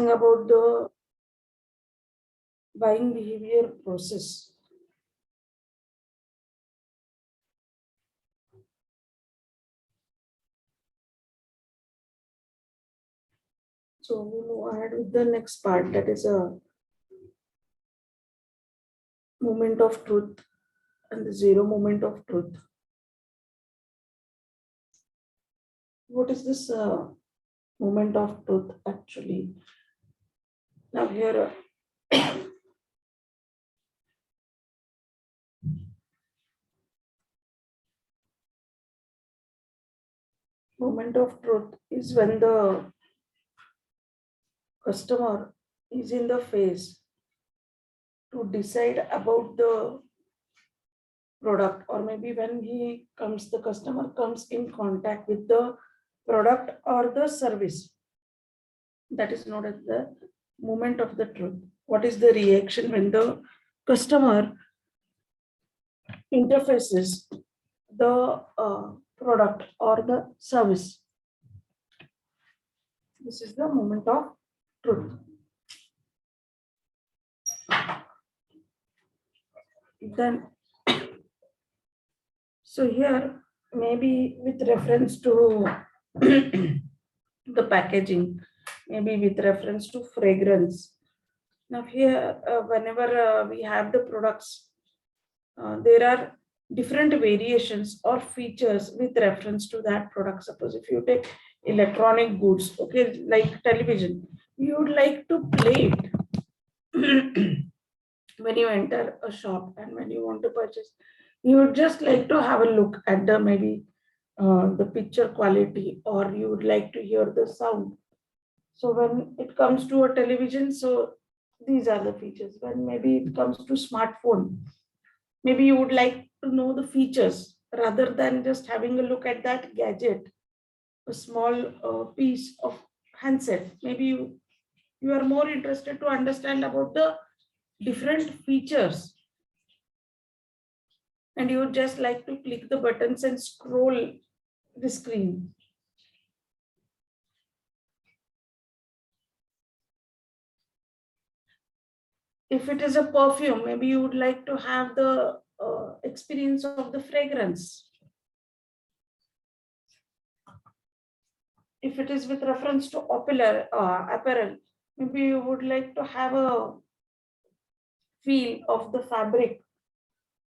about the buying behavior process. So we move ahead with the next part, that is a moment of truth and the zero moment of truth. What is this moment of truth actually? Now here moment of truth is when the customer is in the phase to decide about the product, or maybe when the customer comes in contact with the product or the service. That is known as the moment of the truth. What is the reaction when the customer interfaces the product or the service? This is the moment of truth. Then, so here maybe with reference to the packaging, maybe with reference to fragrance. Now here, whenever we have the products, there are different variations or features with reference to that product. Suppose if you take electronic goods, okay, like television, you would like to play it when you enter a shop and when you want to purchase, you would just like to have a look at the maybe the picture quality, or you would like to hear the sound. So when it comes to a television, so these are the features. When maybe it comes to smartphone, maybe you would like to know the features rather than just having a look at that gadget, a small piece of handset. Maybe you are more interested to understand about the different features, and you would just like to click the buttons and scroll the screen. If it is a perfume, maybe you would like to have the experience of the fragrance. If it is with reference to apparel, maybe you would like to have a feel of the fabric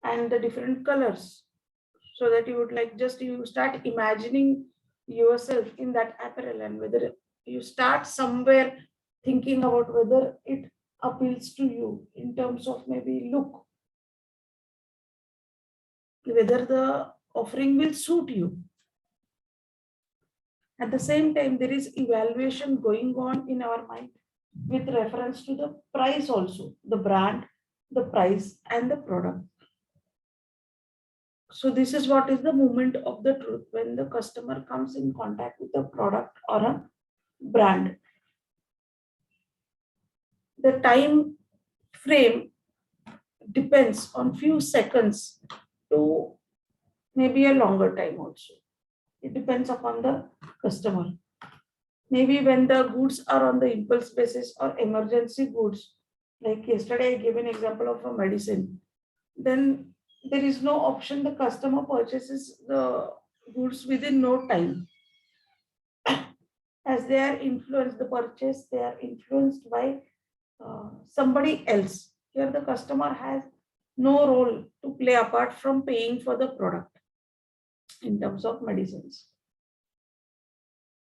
and the different colors, so that you would like just you start imagining yourself in that apparel, and whether you start somewhere thinking about whether it appeals to you in terms of maybe look, whether the offering will suit you. At the same time, there is evaluation going on in our mind with reference to the price also, the brand, the price, and the product. So this is what is the moment of the truth, when the customer comes in contact with a product or a brand. The time frame depends on few seconds to maybe a longer time also. It depends upon the customer. Maybe when the goods are on the impulse basis or emergency goods, like yesterday I gave an example of a medicine, then there is no option, the customer purchases the goods within no time, as they are influenced, the purchase, they are influenced by somebody else. Here the customer has no role to play apart from paying for the product in terms of medicines.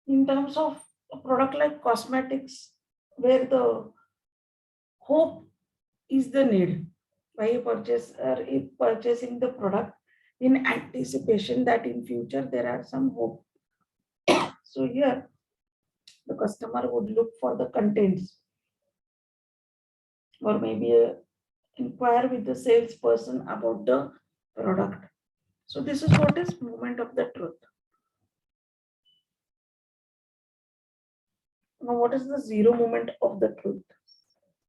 In terms of a product like cosmetics, where the hope is the need, by a purchaser is purchasing the product in anticipation that in future there are some hope. So here the customer would look for the contents, or maybe inquire with the salesperson about the product. So this is what is moment of the truth. Now, what is the zero moment of the truth?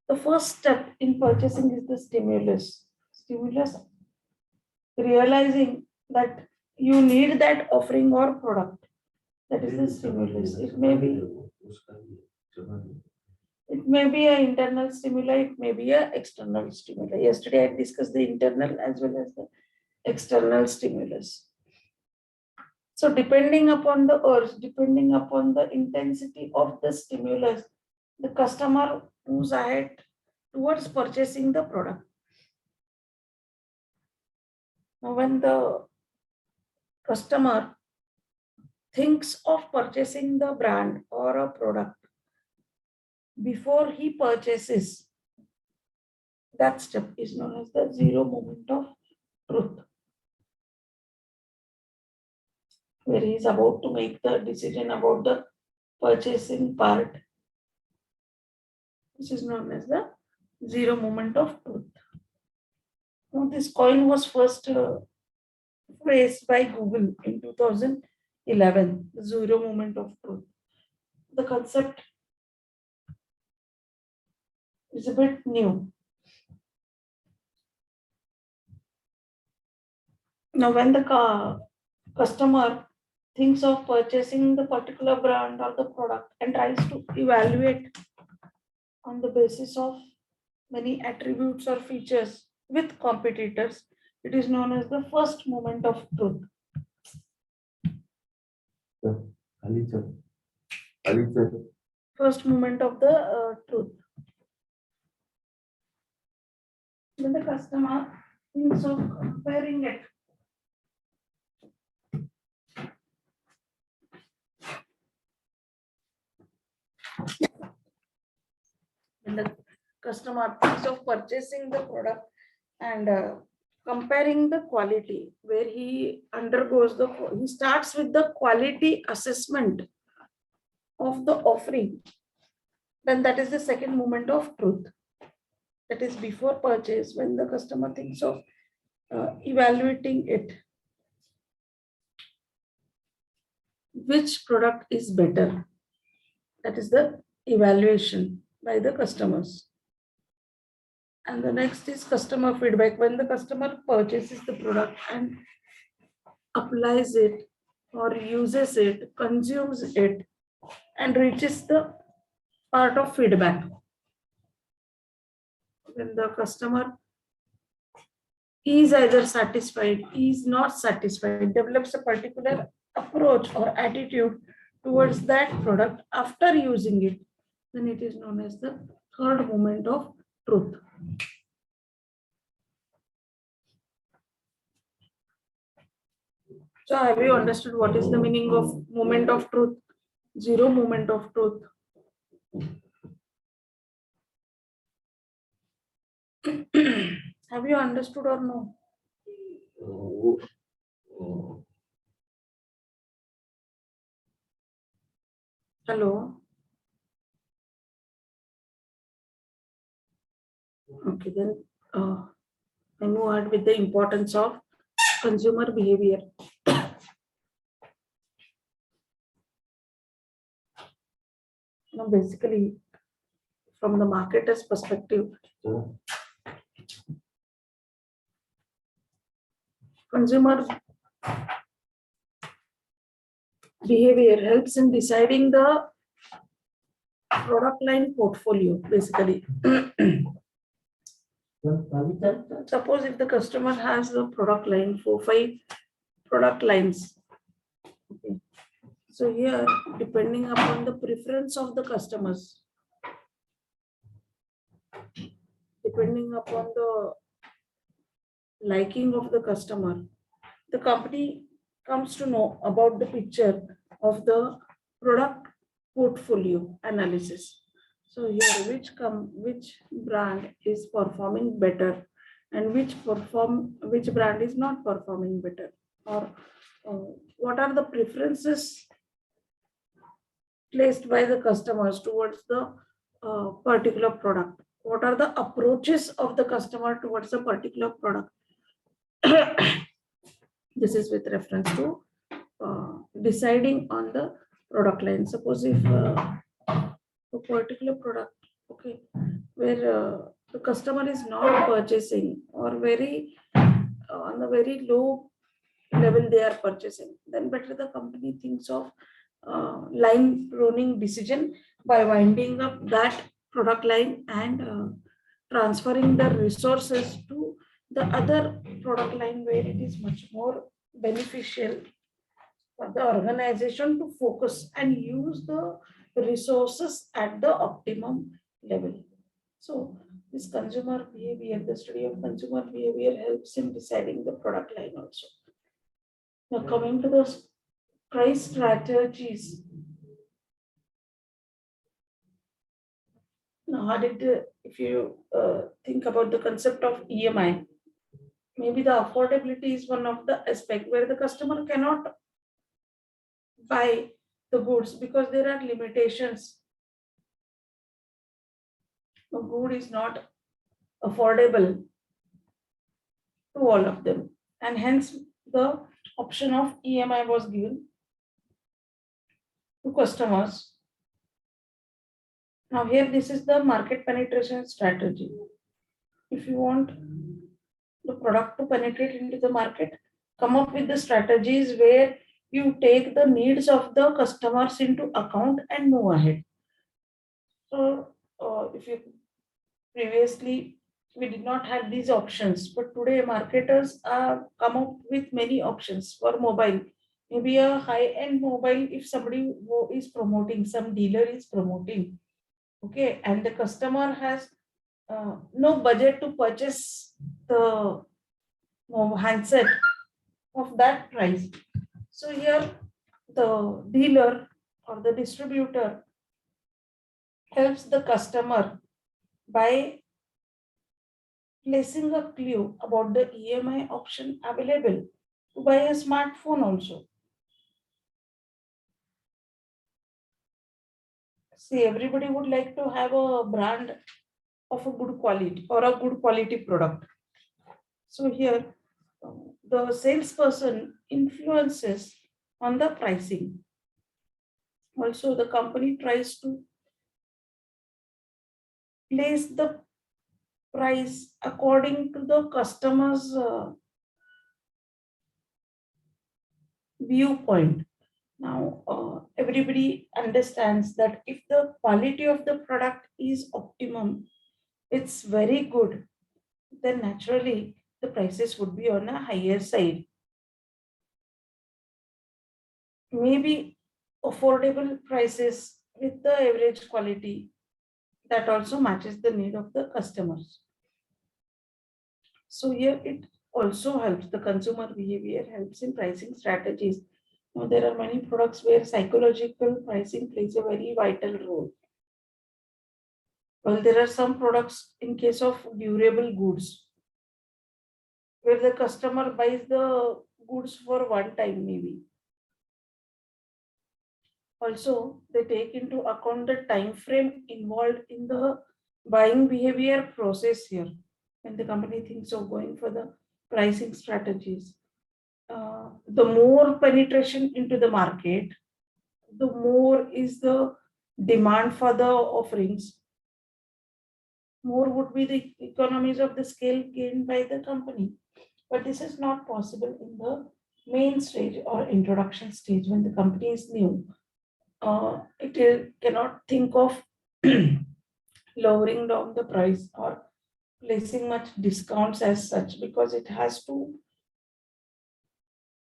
The first step in purchasing is the stimulus. Stimulus, realizing that you need that offering or product. That is the stimulus. may be an internal stimuli, it may be an external stimuli. Yesterday I discussed the internal as well as the external stimulus. So depending upon the urge, depending upon the intensity of the stimulus, the customer moves ahead towards purchasing the product. Now, when the customer thinks of purchasing the brand or a product, before he purchases, that step is known as the zero moment of truth, where he is about to make the decision about the purchasing part. This is known as the zero moment of truth. Now, this coin was first phrased by Google in 2011, the zero moment of truth. The concept is a bit new. Now, when the customer thinks of purchasing the particular brand or the product and tries to evaluate on the basis of many attributes or features with competitors, it is known as the first moment of truth. First moment of the truth. When the customer thinks of comparing it when the customer thinks of purchasing the product and comparing the quality, where he starts with the quality assessment of the offering, then that is the second moment of truth. That is before purchase, when the customer thinks of evaluating it, which product is better. That is the evaluation by the customers. And the next is customer feedback. When the customer purchases the product and applies it or uses it, consumes it, and reaches the part of feedback. When the customer is either satisfied, is not satisfied, develops a particular approach or attitude towards that product after using it, then it is known as the third moment of truth. So have you understood what is the meaning of moment of truth? Zero moment of truth. Have you understood or no? Hello? Okay, then I move on with the importance of consumer behavior. Now, basically, from the marketer's perspective, consumer behavior helps in deciding the product line portfolio, basically. Suppose if the customer has a product line, 4-5 product lines. Okay. So here, depending upon the preference of the customers, depending upon the liking of the customer, the company comes to know about the picture of the product portfolio analysis. So here, which brand is performing better and which brand is not performing better, or what are the preferences placed by the customers towards the particular product? What are the approaches of the customer towards a particular product? This is with reference to deciding on the product line. Suppose if a particular product, okay, where the customer is not purchasing or very on a very low level they are purchasing, then better the company thinks of line pruning decision by winding up that product line and transferring the resources to the other product line where it is much more beneficial for the organization to focus and use the resources at the optimum level. So this consumer behavior, the study of consumer behavior helps in deciding the product line also. Now coming to the price strategies. Now, if you think about the concept of EMI, maybe the affordability is one of the aspect where the customer cannot buy the goods because there are limitations. The good is not affordable to all of them, and hence the option of EMI was given to customers. Now here, this is the market penetration strategy. If you want the product to penetrate into the market, come up with the strategies where you take the needs of the customers into account and move ahead. So if you previously we did not have these options, but today marketers come up with many options for mobile. Maybe a high-end mobile, if somebody is promoting, some dealer is promoting, okay, and the customer has no budget to purchase the handset of that price. So here the dealer or the distributor helps the customer by placing a clue about the EMI option available to buy a smartphone also. See, everybody would like to have a brand of a good quality or a good quality product. So here, the salesperson influences on the pricing. Also, the company tries to place the price according to the customer's viewpoint. Now, everybody understands that if the quality of the product is optimum, it's very good, then naturally the prices would be on a higher side. Maybe affordable prices with the average quality that also matches the need of the customers. So here it also helps the consumer behavior, helps in pricing strategies. Now, there are many products where psychological pricing plays a very vital role. Well, there are some products in case of durable goods where the customer buys the goods for one time maybe. Also, they take into account the time frame involved in the buying behavior process here when the company thinks of going for the pricing strategies. The more penetration into the market, the more is the demand for the offerings, more would be the economies of the scale gained by the company. But this is not possible in the main stage or introduction stage when the company is new. It cannot think of lowering down the price or placing much discounts as such, because it has to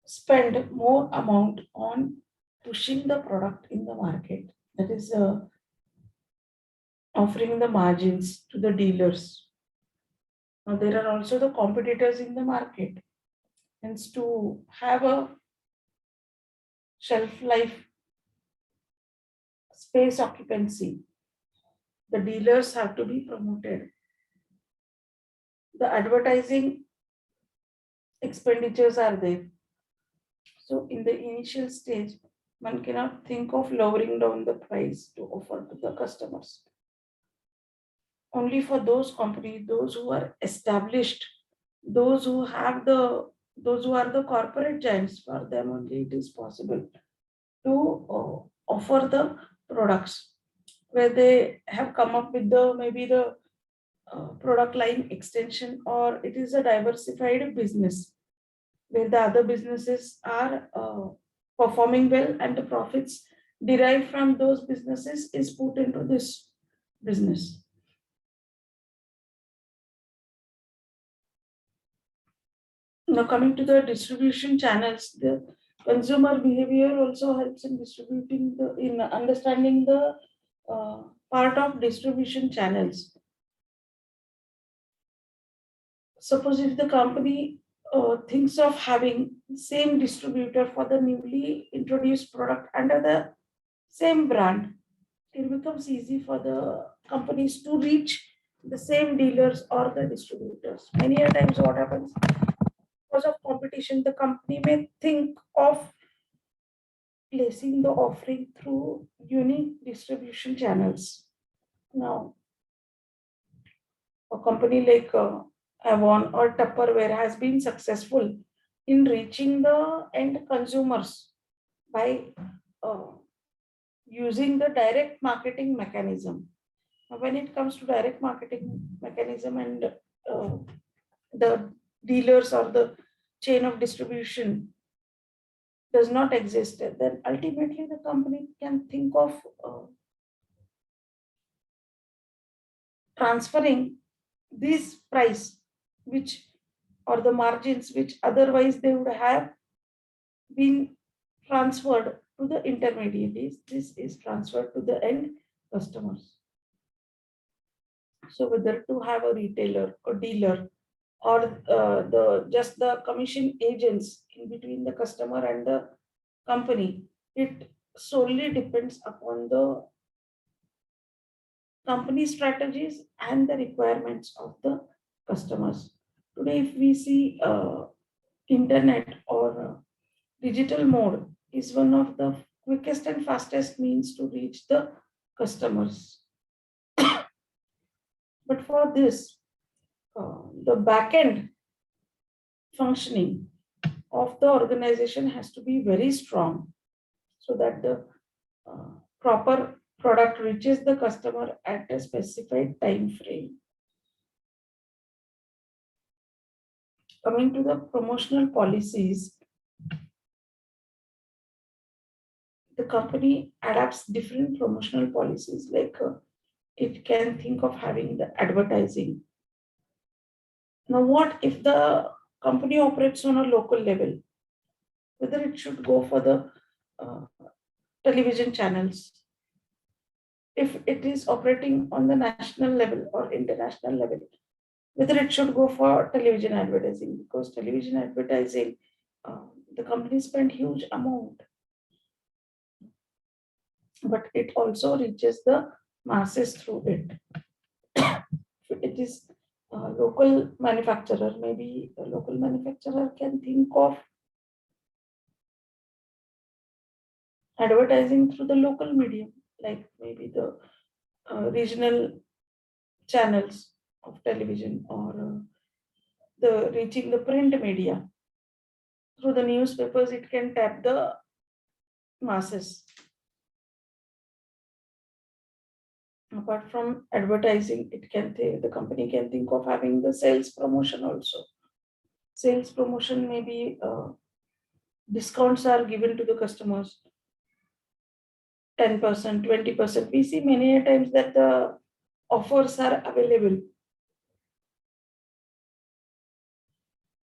spend more amount on pushing the product in the market, that is offering the margins to the dealers. Now there are also the competitors in the market, hence to have a shelf life space occupancy, the dealers have to be promoted. The advertising expenditures are there. So in the initial stage, one cannot think of lowering down the price to offer to the customers. Only for those companies, those who are established, those who are the corporate giants, for them only it is possible to offer the products where they have come up with maybe the product line extension, or it is a diversified business where the other businesses are performing well and the profits derived from those businesses is put into this business. Now coming to the distribution channels, the consumer behavior also helps in in understanding the part of distribution channels. Suppose if the company thinks of having same distributor for the newly introduced product under the same brand, it becomes easy for the companies to reach the same dealers or the distributors. Many a times what happens, because of competition, the company may think of placing the offering through unique distribution channels. Now, a company like Avon or Tupperware has been successful in reaching the end consumers by uh, using the direct marketing mechanism. Now, when it comes to direct marketing mechanism and the dealers or the chain of distribution does not exist, then ultimately the company can think of transferring this price, which or the margins which otherwise they would have been transferred to the intermediaries. This is transferred to the end customers. So whether to have a retailer or dealer or the commission agents in between the customer and the company, it solely depends upon the company strategies and the requirements of the customers. Today, if we see internet or digital mode is one of the quickest and fastest means to reach the customers. But for this, the back end functioning of the organization has to be very strong so that the proper product reaches the customer at a specified time frame. Coming to the promotional policies, the company adapts different promotional policies, like it can think of having the advertising. Now, what if the company operates on a local level? Whether it should go for the uh, television channels, if it is operating on the national level or international level, whether it should go for television advertising, because television advertising, the company spend huge amount, but it also reaches the masses through it. It is a local manufacturer, maybe a local manufacturer can think of advertising through the local medium, like maybe the regional channels of television or the reaching the print media. Through the newspapers, it can tap the masses. Apart from advertising, the company can think of having the sales promotion also. Sales promotion, maybe discounts are given to the customers, 10%, 20%. We see many times that the offers are available.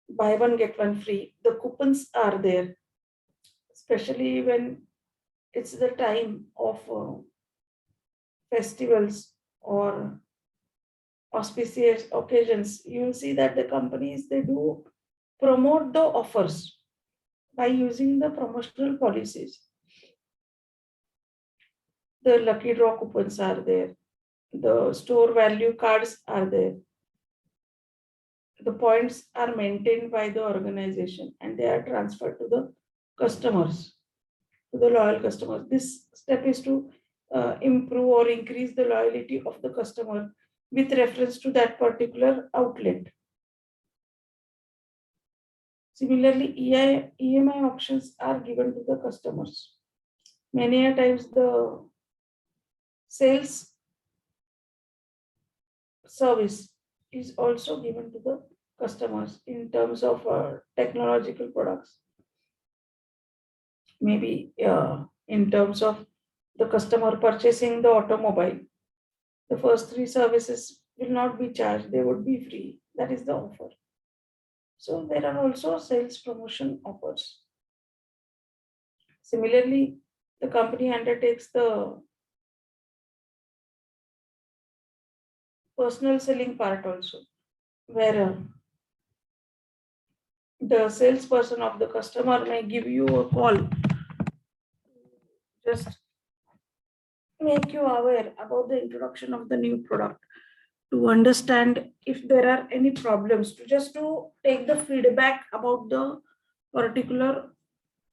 Buy one, get one free. The coupons are there, especially when it's the time of festivals or auspicious occasions. You'll see that the companies, they do promote the offers by using the promotional policies. The lucky draw coupons are there. The store value cards are there. The points are maintained by the organization and they are transferred to the customers, to the loyal customers. This step is to improve or increase the loyalty of the customer with reference to that particular outlet. Similarly, EMI options are given to the customers. Many a times the sales service is also given to the customers in terms of technological products. Maybe in terms of the customer purchasing the automobile, the first 3 services will not be charged, they would be free. That is the offer. So there are also sales promotion offers. Similarly, the company undertakes the personal selling part also, where the salesperson of the customer may give you a call, just make you aware about the introduction of the new product, to understand if there are any problems, to just to take the feedback about the particular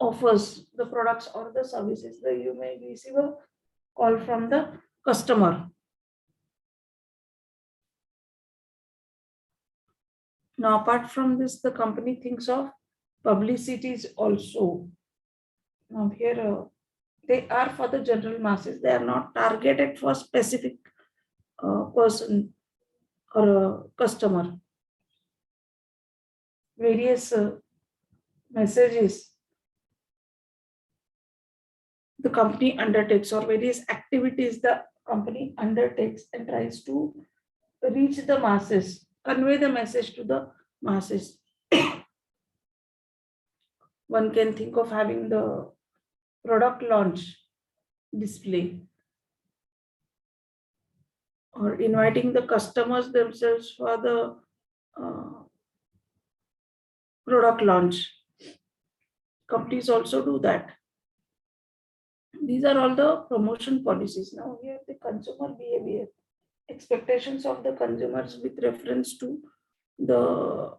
offers, the products or the services that you may receive a call from the customer. Now, apart from this, the company thinks of publicities also. Now, here they are for the general masses. They are not targeted for specific person or a customer. Various messages the company undertakes, or various activities the company undertakes and tries to reach the masses, convey the message to the masses. One can think of having the product launch display, or inviting the customers themselves for the product launch. Companies also do that. These are all the promotion policies. Now here the consumer behavior, expectations of the consumers with reference to the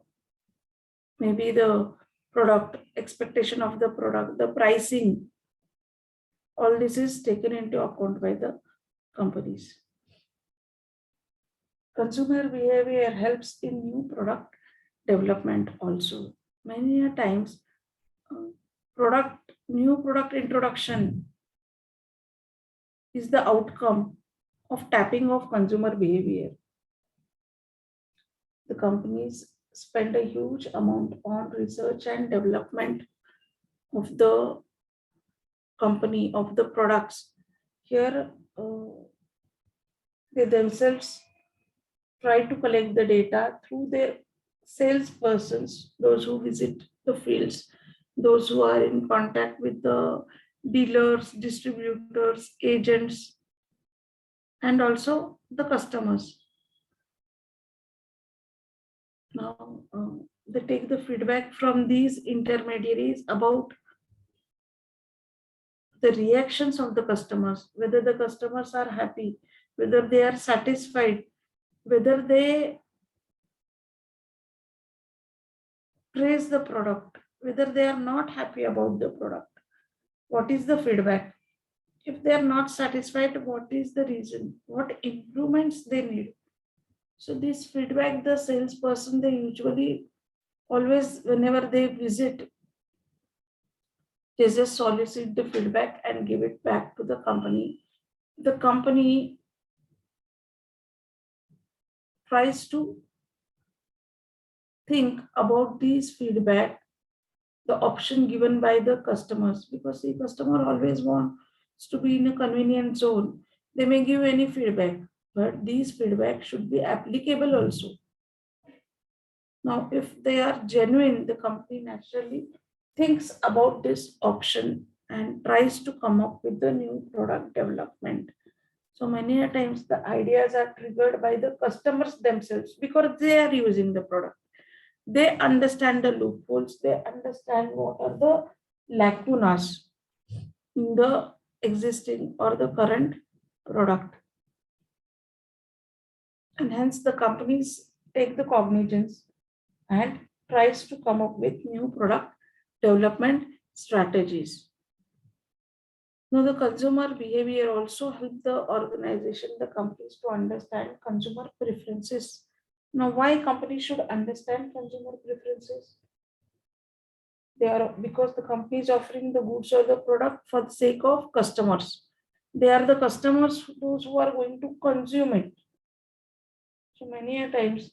maybe the product, expectation of the product, the pricing, all this is taken into account by the companies. Consumer behavior helps in new product development also. Many a times new product introduction is the outcome of tapping of consumer behavior. The companies spend a huge amount on research and development of the company, of the products. Here, they themselves try to collect the data through their salespersons, those who visit the fields, those who are in contact with the dealers, distributors, agents, and also the customers. Now, they take the feedback from these intermediaries about the reactions of the customers, whether the customers are happy, whether they are satisfied, whether they praise the product, whether they are not happy about the product. What is the feedback? If they are not satisfied, what is the reason? What improvements they need? So this feedback, the salesperson, they usually always, whenever they visit, they just solicit the feedback and give it back to the company. The company tries to think about these feedback, the option given by the customers, because the customer always wants to be in a convenient zone. They may give any feedback, but these feedback should be applicable also. Now, if they are genuine, the company naturally thinks about this option and tries to come up with the new product development. So many a times the ideas are triggered by the customers themselves because they are using the product. They understand the loopholes, they understand what are the lacunas in the existing or the current product. And hence the companies take the cognizance and tries to come up with new product development strategies. Now, the consumer behavior also helps the organization, the companies to understand consumer preferences. Now, why companies should understand consumer preferences? They are because the company is offering the goods or the product for the sake of customers. They are the customers, those who are going to consume it. So many a times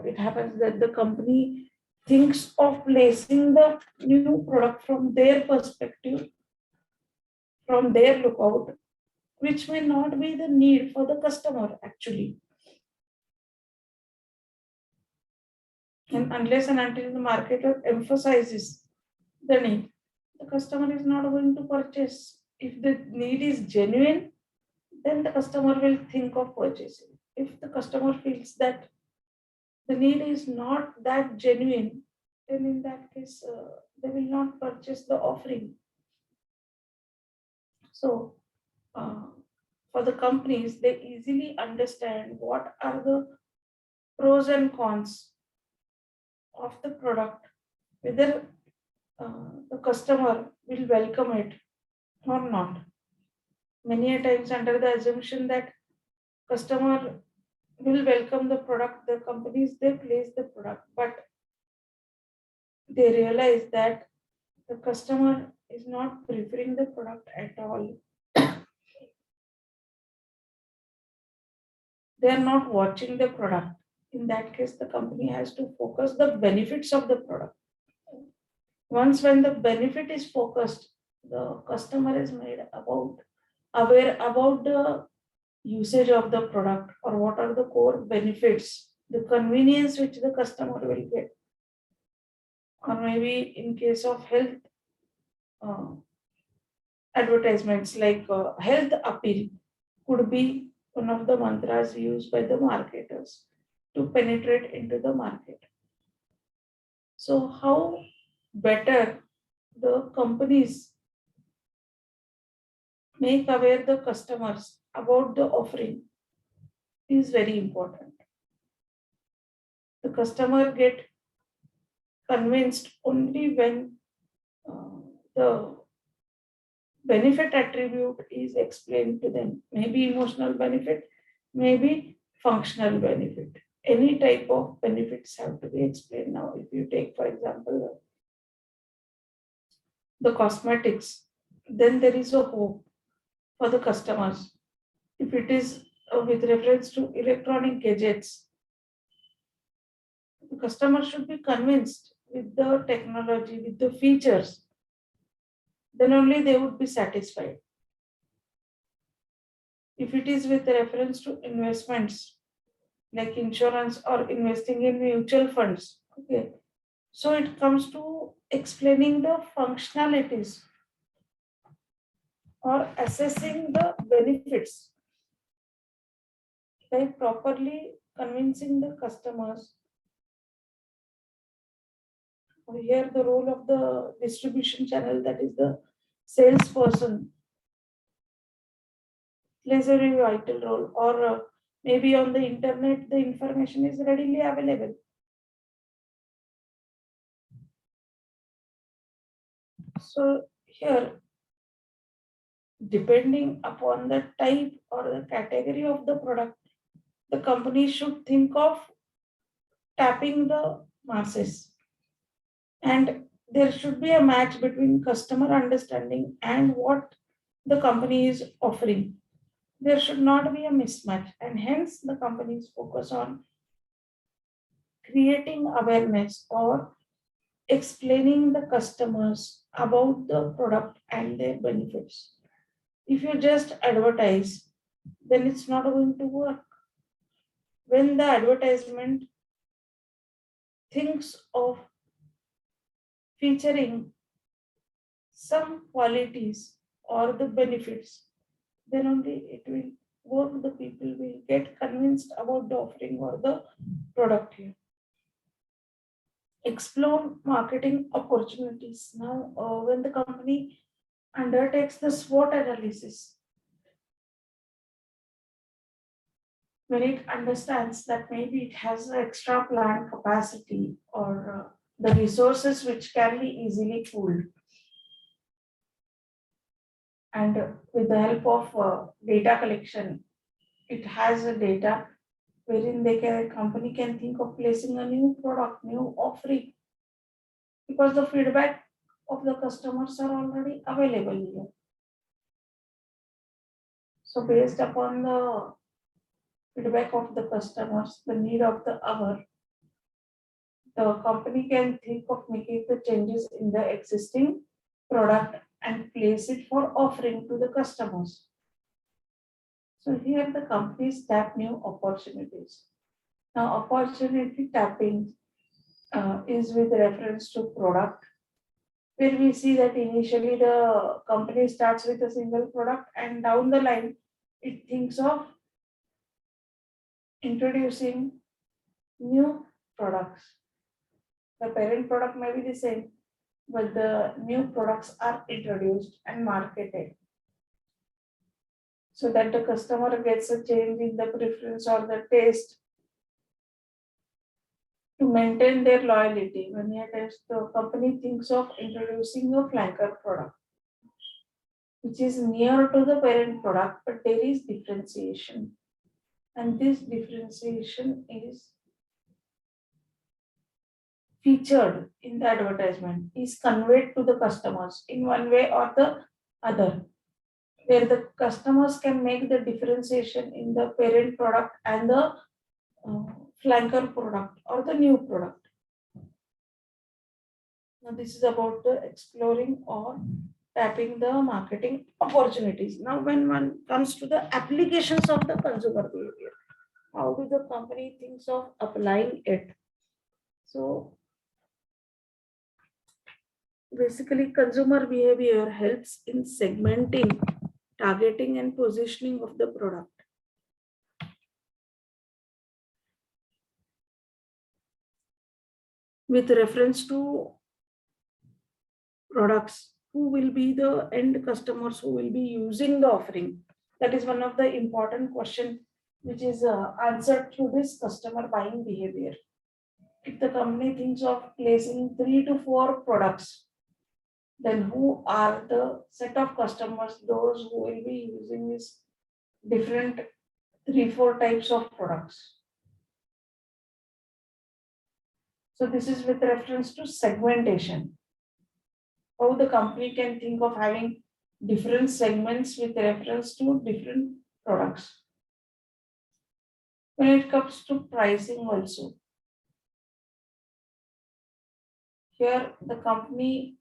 it happens that the company thinks of placing the new product from their perspective, from their lookout, which may not be the need for the customer actually. And unless and until the marketer emphasizes the need, the customer is not going to purchase. If the need is genuine, then the customer will think of purchasing. If the customer feels that the need is not that genuine, then in that case, they will not purchase the offering. So, uh, for the companies, they easily understand what are the pros and cons of the product, whether the customer will welcome it or not. Many a times, under the assumption that customer will welcome the product, the companies they place the product, but they realize that the customer is not preferring the product at all. They are not watching the product. In that case, the company has to focus the benefits of the product. Once when the benefit is focused, the customer is made aware about the usage of the product or what are the core benefits, the convenience which the customer will get. Or maybe in case of health uh, advertisements like health appeal could be one of the mantras used by the marketers to penetrate into the market. So how better the companies make aware the customers about the offering is very important. The customer get convinced only when the benefit attribute is explained to them. Maybe emotional benefit, maybe functional benefit. Any type of benefits have to be explained now. If you take, for example, the cosmetics, then there is a hope for the customers. If it is with reference to electronic gadgets, the customer should be convinced with the technology, with the features, then only they would be satisfied. If it is with reference to investments like insurance or investing in mutual funds, okay, so it comes to explaining the functionalities or assessing the benefits by properly convincing the customers. Here, the role of the distribution channel, that is the salesperson, plays a very vital role. Or maybe on the internet, the information is readily available. So here, depending upon the type or the category of the product, the company should think of tapping the masses. And there should be a match between customer understanding and what the company is offering. There should not be a mismatch, and hence the companies focus on creating awareness or explaining the customers about the product and their benefits. If you just advertise, then it's not going to work. When the advertisement thinks of featuring some qualities or the benefits, then only it will work. The people will get convinced about the offering or the product here. Explore marketing opportunities. Now, when the company undertakes the SWOT analysis, when it understands that maybe it has an extra plant capacity or the resources which can be easily pooled, and with the help of data collection, it has a data wherein company can think of placing a new product, new offering, because the feedback of the customers are already available here. So based upon the feedback of the customers, the need of the hour, the company can think of making the changes in the existing product and place it for offering to the customers. So here the companies tap new opportunities. Now opportunity tapping is with reference to product, where we see that initially the company starts with a single product and down the line it thinks of introducing new products. The parent product may be the same, but the new products are introduced and marketed so that the customer gets a change in the preference or the taste to maintain their loyalty. Many a times the company thinks of introducing a flanker product, which is near to the parent product, but there is differentiation. And this differentiation is featured in the advertisement, is conveyed to the customers in one way or the other, where the customers can make the differentiation in the parent product and the flanker product or the new product. Now this is about the exploring or tapping the marketing opportunities. Now when one comes to the applications of the consumer behavior, how do the company thinks of applying it? So basically consumer behavior helps in segmenting, targeting and positioning of the product. With reference to products, who will be the end customers who will be using the offering? That is one of the important question which is answered through this customer buying behavior. If the company thinks of placing 3 to 4 products, then who are the set of customers, those who will be using this different 3-4 types of products? So this is with reference to segmentation. How the company can think of having different segments with reference to different products. When it comes to pricing also, here the company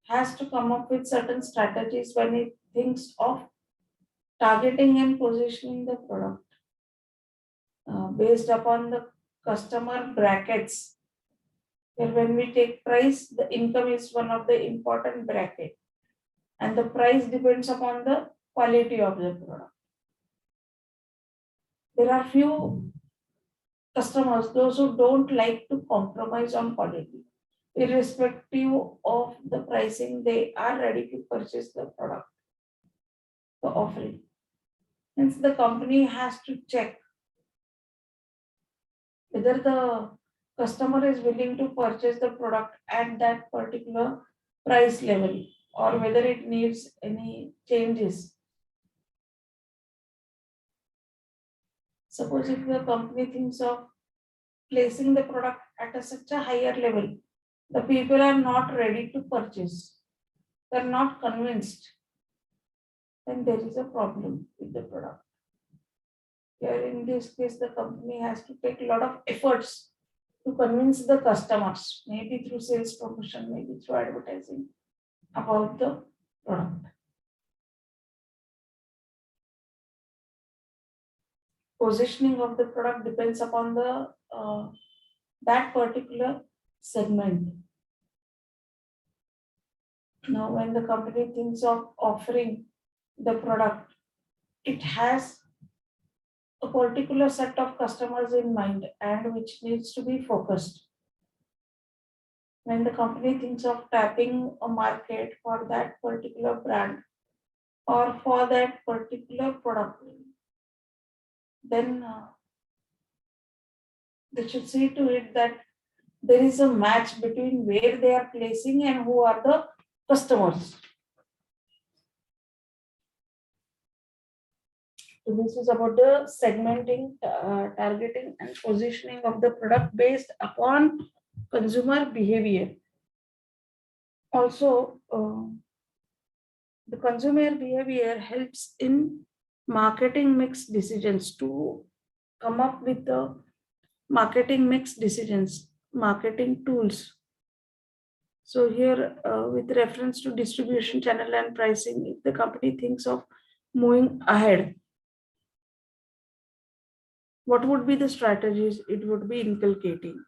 has to come up with certain strategies when it thinks of targeting and positioning the product based upon the customer brackets. Where when we take price, the income is one of the important bracket, and the price depends upon the quality of the product. There are few customers, those who don't like to compromise on quality. Irrespective of the pricing, they are ready to purchase the product, the offering. Hence, the company has to check whether the customer is willing to purchase the product at that particular price level or whether it needs any changes. Suppose if the company thinks of placing the product at such a higher level, the people are not ready to purchase, they are not convinced, then there is a problem with the product. Here in this case, the company has to take a lot of efforts to convince the customers, maybe through sales promotion, maybe through advertising, about the product. Positioning of the product depends upon the that particular segment. Now, when the company thinks of offering the product, it has a particular set of customers in mind and which needs to be focused. When the company thinks of tapping a market for that particular brand or for that particular product, then they should see to it that there is a match between where they are placing and who are the customers. So this is about the segmenting, targeting and positioning of the product based upon consumer behavior. Also, the consumer behavior helps in marketing mix decisions, to come up with the marketing mix decisions, marketing tools. So here, with reference to distribution channel and pricing, if the company thinks of moving ahead, what would be the strategies it would be inculcating?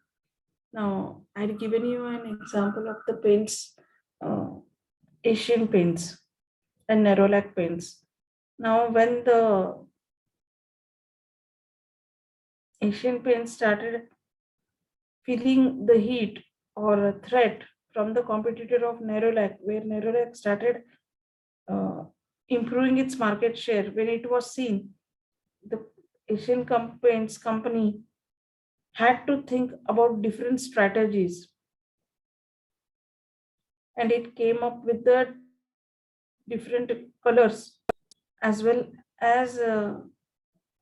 Now, I've given you an example of the paints, Asian paints and Nerolac paints. Now, when the Asian paints started feeling the heat or a threat from the competitor of Nerolac, where Nerolac started uh, improving its market share, when it was seen, the Asian paints company had to think about different strategies, and it came up with the different colors as well as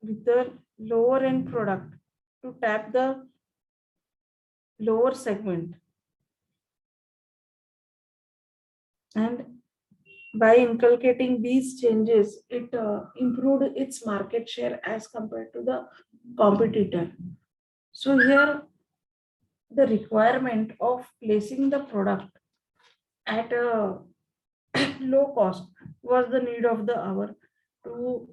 with the lower end product to tap the lower segment. And by inculcating these changes, it improved its market share as compared to the competitor. So here the requirement of placing the product at a low cost was the need of the hour to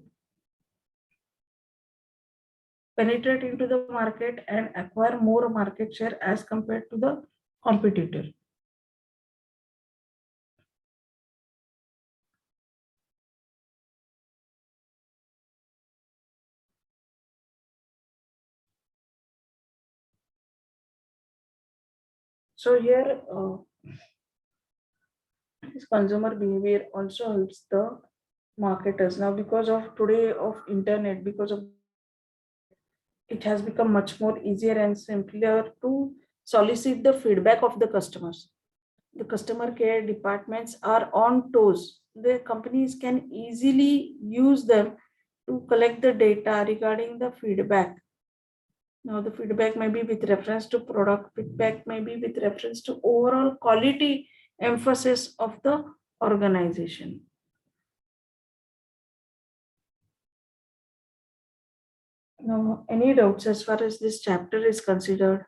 penetrate into the market and acquire more market share as compared to the competitor. So here, this consumer behavior also helps the marketers. Now, because of today of internet, because of it has become much more easier and simpler to solicit the feedback of the customers. The customer care departments are on toes. The companies can easily use them to collect the data regarding the feedback. Now, the feedback may be with reference to product, feedback may be with reference to overall quality emphasis of the organization. Now, any doubts as far as this chapter is considered?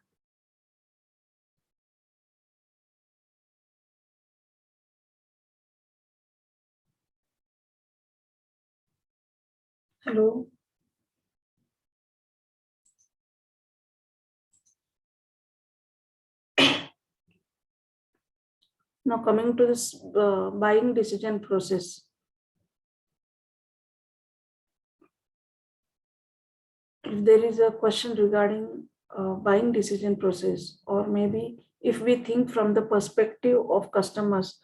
Hello. Now, coming to this buying decision process. If there is a question regarding buying decision process, or maybe if we think from the perspective of customers,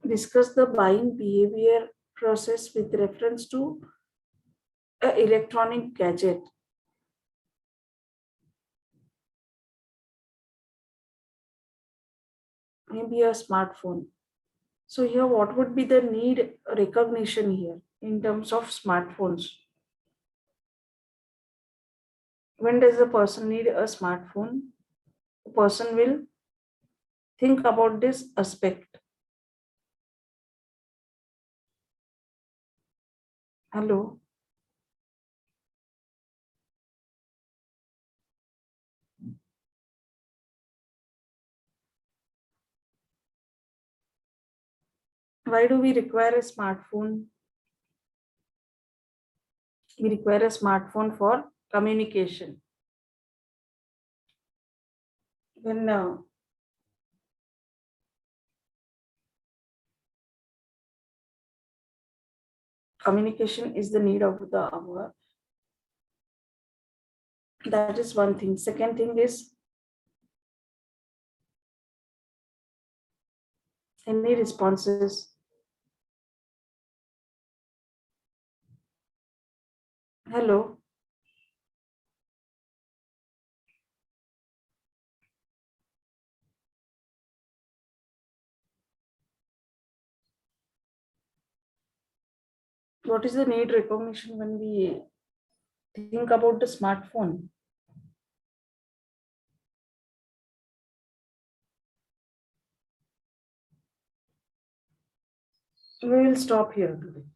discuss the buying behavior process with reference to an electronic gadget. Maybe a smartphone. So here, what would be the need recognition here in terms of smartphones? When does a person need a smartphone? The person will think about this aspect. Hello. Why do we require a smartphone? We require a smartphone for communication. When communication is the need of the hour, that is one thing. Second thing is any responses. Hello. What is the need recognition when we think about the smartphone? We will stop here today.